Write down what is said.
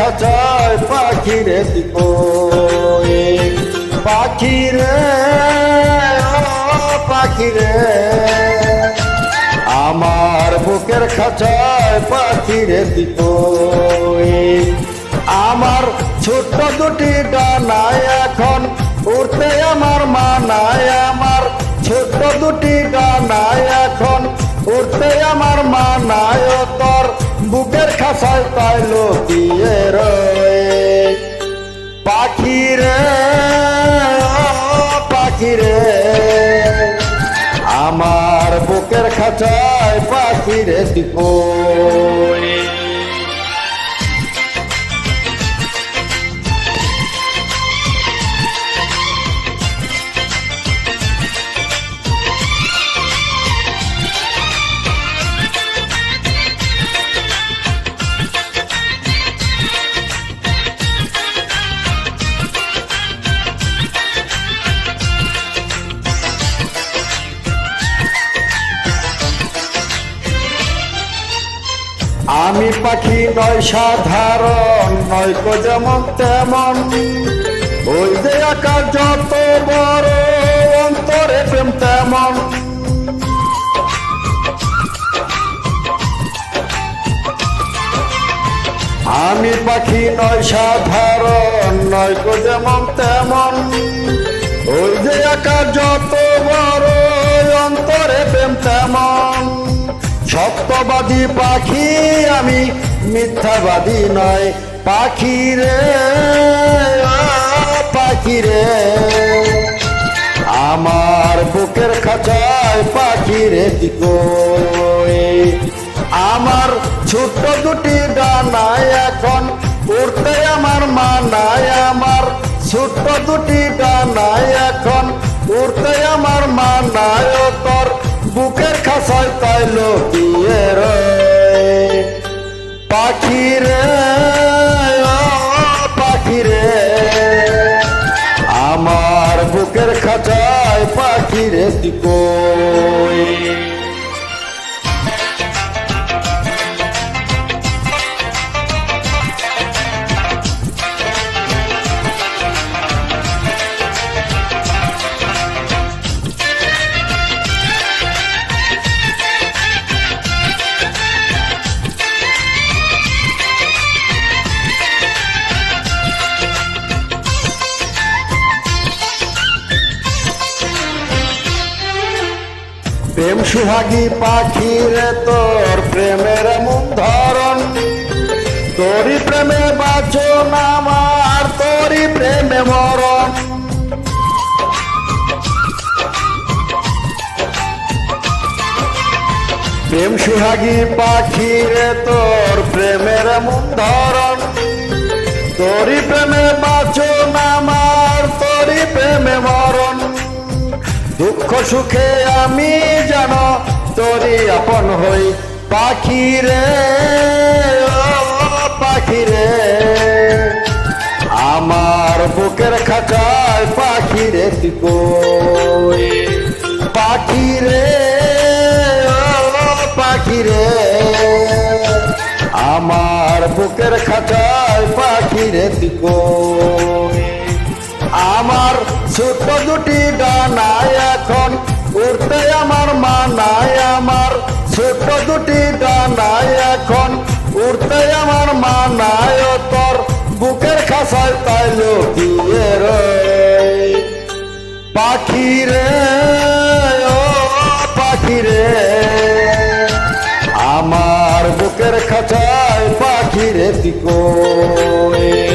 খাঁচায় পাখিরে দিকোই পাখিরে পাখিরে আমার বুকের খাঁচায় পাখিরে দিকোই আমার ছোট্ট দুটি ডানায় এখন উড়তে আমার মানায় আমার ছোট্ট দুটি ডানায় এখন উড়তে আমার মানায় তোর বুকের খাঁচায় তাই লুকিয়ে রয়ে পাখিরে পাখিরে আমার বুকের খাঁচায় পাখিরে দিকোই আমি পাখি নয় সাধারণ নয়তো যেমন তেমন ওই যে আকাশ যত বড় অন্তরে প্রেম তেমন আমি পাখি নয় সাধারণ নয়তো যেমন তেমন ওই যে আকাশ যত বড় অন্তরে প্রেম তেমন সত্যবাদী পাখি আমি মিথ্যাবাদী নয় পাখিরে পাখিরে আমার বুকের খাঁচায় পাখিরে দিকোই আমার ছোট্ট দুটি ডানায় এখন উড়তে আমার মানায় আমার ছোট্ট দুটি ডানায় এখন উড়তে আমার মানায় তোর বুকের খাঁচায় তাই লুকিয়ে রয়ে পাখিরে পাখিরে আমার বুকের খাঁচায় পাখিরে দিকোই প্রেম সুহাগী পাখিরে তোর প্রেমের এমন ধরন তোরই প্রেমে বাঁচন আমার তোরই প্রেমে মরণ প্রেম সুহাগী পাখিরে তোর প্রেমের এমন ধরন তোরই প্রেমে বাঁচন আমার তোরই প্রেমে মরণ দুঃখ সুখে আমি যেন তোরই আপন হই পাখিরে পাখিরে আমার বুকের খাঁচায় পাখিরে দিকোই পাখিরে পাখিরে আমার বুকের খাঁচায় পাখিরে দিকোই আমার ছোট্ট দুটি ডানায় এখন উড়তে আমার মানায় আমার ছোট্ট দুটি ডানায় এখন উড়তে আমার মানায় তোর বুকের খাঁচায় তাই লুকিয়ে রয়ে পাখিরে পাখিরে আমার বুকের খাঁচায় পাখিরে দিকোই